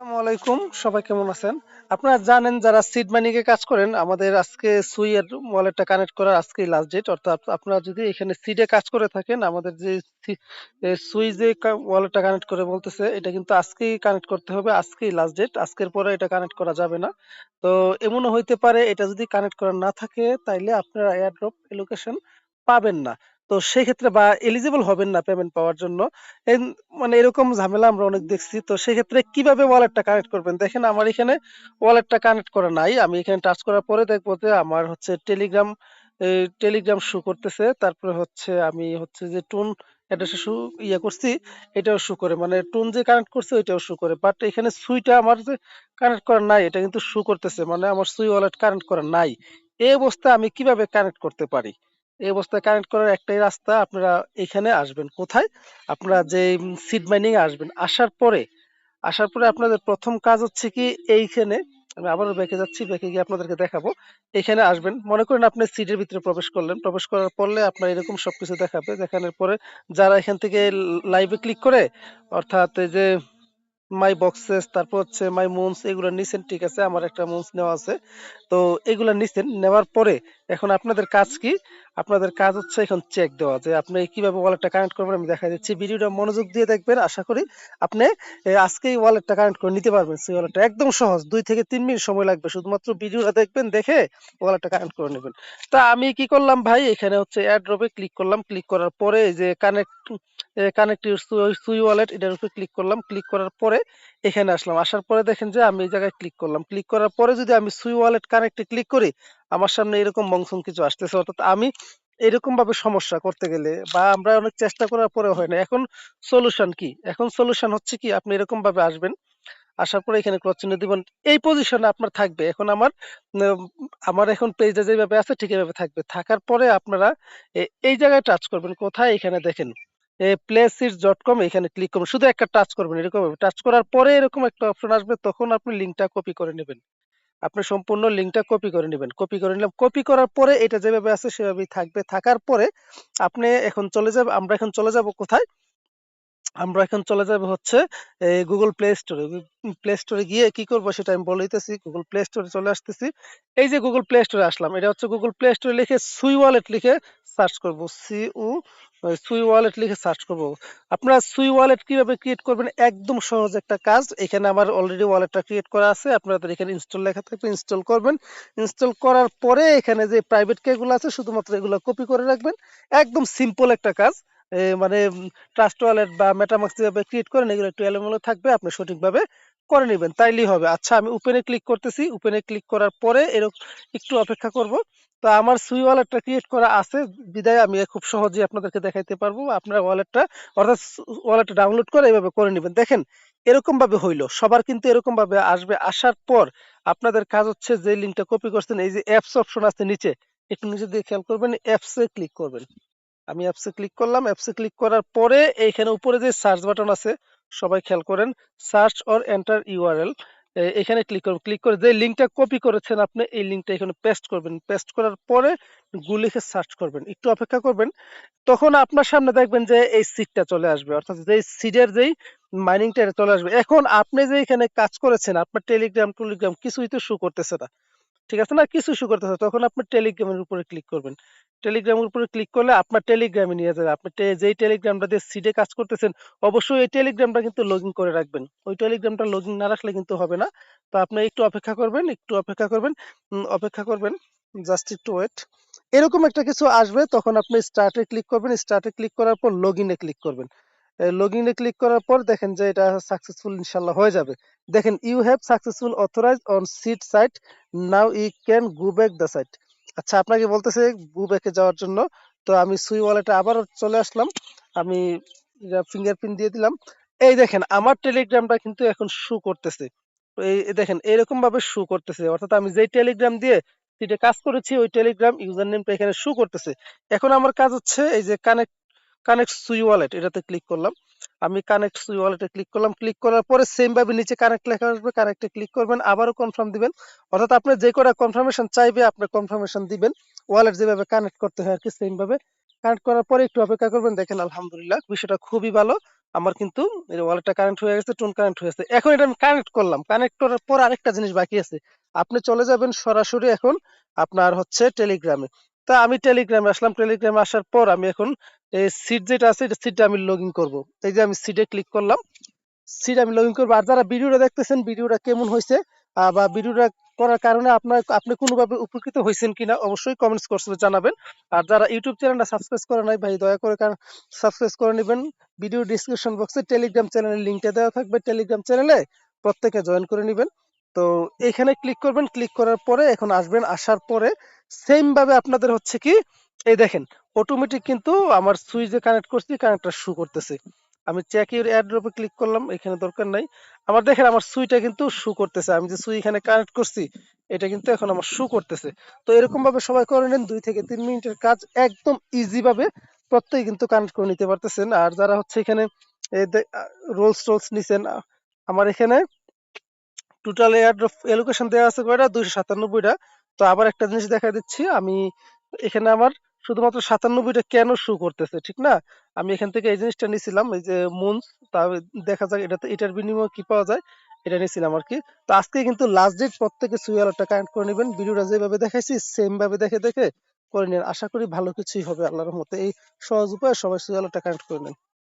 আসসালামু আলাইকুম, সবাই কেমন আছেন? আপনারা জানেন যারা সিড মাইনিং এ কাজ করেন, আমাদের আজকে সুই এর ওয়ালেটটা কানেক্ট করার আজকেই লাস্ট ডেট। অর্থাৎ আপনারা যদি এখানে সিডে কাজ করে থাকেন, আমাদের যে সুই যে ওয়ালেটটা কানেক্ট করে বলতেছে, এটা কিন্তু আজকেই কানেক্ট করতে হবে, আজকেই লাস্ট ডেট। আজকের পরে এটা কানেক্ট করা যাবে না। তো এমনও হইতে পারে এটা যদি কানেক্ট করা না থাকে, তাইলে আপনারা এয়ারড্রপ এলোকেশন পাবেন না। তো সেক্ষেত্রে বা এলিজিবল হবেন না পেমেন্ট পাওয়ার জন্য। মানে এরকম ঝামেলা আমরা অনেক দেখছি। তো সেক্ষেত্রে কিভাবে ওয়ালেটটা কানেক্ট করবেন? দেখেন আমার এখানে ওয়ালেটটা কানেক্ট করা নাই। আমি এখানে টাচ করার পরে দেখবো যে আমার হচ্ছে টেলিগ্রাম শো করতেছে। তারপরে হচ্ছে আমি হচ্ছে যে টুন অ্যাড্রেসে করছি, এটাও শো করে। মানে টুন যে কানেক্ট করছে ওইটাও শো করে। বাট এখানে সুইটা আমার যে কানেক্ট করা নাই, এটা কিন্তু শো করতেছে। মানে আমার সুই ওয়ালেট কানেক্ট করা নাই। এই অবস্থায় আমি কিভাবে কানেক্ট করতে পারি? এই অবস্থায় কানেক্ট করার একটাই রাস্তা, আপনারা এখানে আসবেন। কোথায়? আপনারা যে সিড মাইনিং এ আসবেন, আসার পরে আপনাদের প্রথম কাজ হচ্ছে কি, এইখানে আমি আবারও ব্যাকে যাচ্ছি, ব্যাকে গিয়ে আপনাদেরকে দেখাবো। এখানে আসবেন, মনে করেন আপনি সিটের ভিতরে প্রবেশ করলেন, প্রবেশ করার পরে আপনার এরকম সবকিছু দেখাবে। দেখানোর পরে যারা এখান থেকে লাইভে ক্লিক করে, অর্থাৎ এই যে মাই বক্সেস, তারপর হচ্ছে মাই মুনস, এগুলো নিছেন, ঠিক আছে, আমার একটা মুনস নেওয়া আছে। তো এগুলা নিছেন, নেওয়ার পরে এখন আপনাদের কাজ কি? আপনাদের কাজ হচ্ছে এখন চেক দেওয়া, যে আপনি কিভাবে ওয়ালেটটা কানেক্ট করবেন আমি দেখা দিচ্ছি। ভিডিওটা মনোযোগ দিয়ে দেখবেন, আশা করি আপনি আজকেই ওয়ালেটটা কানেক্ট করে নিতে পারবেন। সেই ওয়ালেটটা একদম সহজ, 2 থেকে 3 মিনিট সময় লাগবে, শুধুমাত্র ভিডিওটা দেখবেন, দেখে ওয়ালেটটা কানেক্ট করে নেবেন। তা আমি কি করলাম ভাই, এখানে হচ্ছে এয়ারড্রপে ক্লিক করলাম। ক্লিক করার পরে এই যে কানেক্ট ইউর সুই ওয়ালেট, এটার উপরে ক্লিক করলাম। ক্লিক করার পরে এখানে আসলাম। আসার পরে দেখেন যে আমি এই জায়গায় ক্লিক করলাম। ক্লিক করার পরে যদি আমি সুই ওয়ালেট কানেক্টে ক্লিক করি, আমার সামনে এরকম বংশন কিছু আসতেছে। অর্থাৎ আমি এরকম ভাবে সমস্যা করতে গেলে বা আমরা অনেক চেষ্টা করার পরে হয় না। এখন সলিউশন কি? এখন সলিউশন হচ্ছে কি, আপনি এরকম ভাবে আসবেন। আসার পরে এখানে ক্রস চিহ্ন দিবেন। এই পজিশনে আপনার থাকবে। এখন উম, আমার এখন পেজটা যেভাবে আছে ঠিক এভাবে থাকবে। থাকার পরে আপনারা এই জায়গায় টাচ করবেন। কোথায়? এখানে দেখেন places.com, এখানে ক্লিক করবেন। শুধু একটা টাচ করবেন, এরকম টাচ করার পরে এরকম একটা অপশন আসবে, তখন আপনি লিঙ্কটা কপি করে নেবেন। আপনি সম্পূর্ণ লিঙ্কটা কপি করে নেবেন। কপি করে নিলাম। কপি করার পরে এটা যেভাবে আছে সেভাবেই থাকবে। থাকার পরে আপনি এখন চলে যাব, আমরা এখন চলে যাব কোথায়? আমরা এখন চলে যাব হচ্ছে গুগল প্লে স্টোরে। প্লে স্টোরে গিয়ে কি করব সেটা আমি বলে দিতেছি। গুগল প্লে স্টোরে চলে আসতেছি। এই যে গুগল প্লে স্টোরে আসলাম, এটা হচ্ছে গুগল প্লে স্টোরে লিখে সুই ওয়ালেট লিখে সার্চ করব। সুই ওয়ালেট লিখে সার্চ করব। আপনারা সুই ওয়ালেট কিভাবে ক্রিয়েট করবেন? একদম সহজ একটা কাজ। এখানে আমার অলরেডি ওয়ালেটটা ক্রিয়েট করা আছে। আপনাদের এখানে ইনস্টল লেখা থাকবে, ইনস্টল করবেন। ইনস্টল করার পরে এখানে যে প্রাইভেট কে গুলো আছে, শুধুমাত্র এগুলো কপি করে রাখবেন। একদম সিম্পল একটা কাজ। মানে ট্রাস্ট ওয়ালেট বা মেটামাস্ক যেভাবে ক্রিয়েট করেন, এগুলো একটু এলোমেলো থাকবে, আপনি সঠিকভাবে করে নেবেন, তাইলেই হবে। আচ্ছা, আমি ওপেনে ক্লিক করতেছি। ওপেনে ক্লিক করার পরে এরকম একটু অপেক্ষা করব। তো আমার সুই ওয়ালেটটা ক্রিয়েট করা আছে, বিদায় আমি খুব সহজেই আপনাদেরকে দেখাইতে পারবো। আপনারা ওয়ালেটটা, অর্থাৎ ওয়ালেটটা ডাউনলোড করে এইভাবে করে নেবেন। দেখেন এরকম ভাবে হইলো, সবার কিন্তু এরকম ভাবে আসবে। আসার পর আপনাদের কাজ হচ্ছে, যে লিঙ্কটা কপি করছেন, এই যে অ্যাপস অপশন আছে নিচে, একটু নিচে দিয়ে খেয়াল করবেন, অ্যাপসে ক্লিক করবেন। আমি অ্যাপসে ক্লিক করলাম। অ্যাপসে ক্লিক করার পরে এইখানে উপরে যে সার্চ বাটন আছে, সবাই খেয়াল করেন, সার্চ অর এন্টার ইউআরএল, এখানে ক্লিক করবেন। ক্লিক করে যে লিঙ্কটা কপি করেছেন আপনি, এই লিঙ্কটা এখানে পেস্ট করবেন। পেস্ট করার পরে লিখে সার্চ করবেন, একটু অপেক্ষা করবেন। তখন আপনার সামনে দেখবেন যে এই সিটটা চলে আসবে, অর্থাৎ যে সিডের যেই মাইনিংটা এটা চলে আসবে। এখন আপনি যে এখানে কাজ করেছেন, আপনার টেলিগ্রাম টুলিগ্রাম কিছুই তো শো করতেছে না, ঠিক আছে না? কিছু ইস্যু করতেছে, তখন আপনি টেলিগ্রামের উপরে ক্লিক করবেন। টেলিগ্রামের উপরে ক্লিক করলে আপনার টেলিগ্রামে নিয়ে যাবে। আপনি যেই টেলিগ্রামটা দিয়ে সিডে কাজ করতেছেন, অবশ্যই এই টেলিগ্রামটা কিন্তু লগ ইন করে রাখবেন। ওই টেলিগ্রামটা লগ ইন না রাখলে কিন্তু হবে না। তো আপনি একটু অপেক্ষা করবেন, একটু অপেক্ষা করবেন, অপেক্ষা করবেন, জাস্ট একটু ওয়েট। এরকম একটা কিছু আসবে, তখন আপনি স্টার্টে ক্লিক করবেন। স্টার্টে ক্লিক করার পর লগ ইনে ক্লিক করবেন। লগ ইনে ক্লিক করার পর দেখেন যে এটা সাকসেসফুল ইনশাল্লাহ হয়ে যাবে। দেখেন, you have successful authorised on seat site, now you can go back the site. আচ্ছা, আপনাকে বলতেছে গো ব্যাকে যাওয়ার জন্য। তো আমি সুই ওয়ালেটে আবার চলে আসলাম। আমি ফিঙ্গারপ্রিন্ট দিয়ে দিলাম। এই দেখেন আমার টেলিগ্রামটা কিন্তু এখন শো করতেছে। তো এই দেখেন এরকম ভাবে শো করতেছে, অর্থাৎ আমি যেই টেলিগ্রাম দিয়ে সিটে কাজ করেছি, ওই টেলিগ্রাম ইউজার নেমটা এখানে শো করতেছে। এখন আমার কাজ হচ্ছে এই যে কানেক্ট কানেক্ট সুই ওয়ালেট, এটাতে ক্লিক করলাম। আমি কানেক্ট সুই ওয়ালেটে ক্লিক করলাম। ক্লিক করার পরে সেম ভাবে নিচে কানেক্ট লেখা আসবে, কানেক্টে ক্লিক করবেন, আবারও কনফার্ম দিবেন। অর্থাৎ আপনি যে কটা কনফার্মেশন চাইবে আপনি কনফার্মেশন দিবেন। ওয়ালেট যেভাবে কানেক্ট করতে হয় আর কি, সেম ভাবে কানেক্ট করার পরে একটু অপেক্ষা করবেন। দেখেন আলহামদুলিল্লাহ বিষয়টা খুবই ভালো। আমার কিন্তু এই ওয়ালেটটা কানেক্ট হয়ে গেছে, টোন কানেক্ট হয়ে গেছে। এখন এটা আমি কানেক্ট করলাম। কানেক্ট করার পর আরেকটা জিনিস বাকি আছে। আপনি চলে যাবেন সরাসরি এখন আপনার হচ্ছে টেলিগ্রামে। তা আমি টেলিগ্রামে আসলাম। টেলিগ্রামে আসার পর আমি এখন এই সিট যেটা আছে, এটা সিটটা আমি লগইন করব। এই যে আমি সিটে ক্লিক করলাম। সিট আমি লগইন করবো। আর যারা ভিডিওটা দেখতেছেন, ভিডিওটা কেমন হয়েছে বা ভিডিওটা করার কারণে আপনি কোনোভাবে উপকৃত হয়েছেন কিনা অবশ্যই কমেন্টস করে জানাবেন। আর যারা ইউটিউব চ্যানেলটা সাবস্ক্রাইব করে নাই ভাই, দয়া করে সাবস্ক্রাইব করে নেবেন। ভিডিও ডিসক্রিপশন বক্সে টেলিগ্রাম চ্যানেলের লিঙ্কটা দেওয়া থাকবে। টেলিগ্রাম চ্যানেলে প্রত্যেকে জয়েন করে নেবেন। তো এখানে ক্লিক করবেন। ক্লিক করার পরে এখন আসবেন। আসার পরে সেম ভাবে আপনাদের হচ্ছে কি, এই দেখেন অটোমেটিক কিন্তু আমার সুইচে কানেক্ট করছি, কানেক্টর শু করতেছে। আমি চেক ইউর এয়ারড্রপে ক্লিক করলাম, এখানে দরকার নাই। আমার দেখেন আমার সুইটা কিন্তু শু করতেছে। আমি যে সুই এখানে কানেক্ট করছি, এটা কিন্তু এখন আমার শু করতেছে। তো এরকম ভাবে সবাই করে নেন। 2 থেকে 3 মিনিটের কাজ, একদম ইজি ভাবে প্রত্যেকে কিন্তু কানেক্ট করে নিতে পারতেছেন। আর যারা হচ্ছে এখানে রোলস টোলস নিছেন, আমার এখানে টোটাল এয়ারড্রপ এলোকেশন দেওয়া আছে কয়টা, 297টা। তো আবার একটা জিনিস দেখা দিচ্ছি আমি, এখানে আমার শুধুমাত্র 97টা কেন শো করতেছে, ঠিক না? আমি এখান থেকে এই জিনিসটা নিছিলাম, এই যে মুন্স। তা দেখা যাক এটাতে এটার বিনিময়ে কি পাওয়া যায়, এটা নিছিলাম আর কি। তো আজকে কিন্তু লাস্ট ডেট, প্রত্যেকে সুইয়ারটা কানেক্ট করে নেবেন। ভিডিওটা যেভাবে দেখাইছি সেম ভাবে দেখে দেখে করে নেন। আশা করি ভালো কিছুই হবে আল্লাহর রহমতে। এই সহজ উপায়ে সবাই সুইয়ারটা কানেক্ট করে নেন।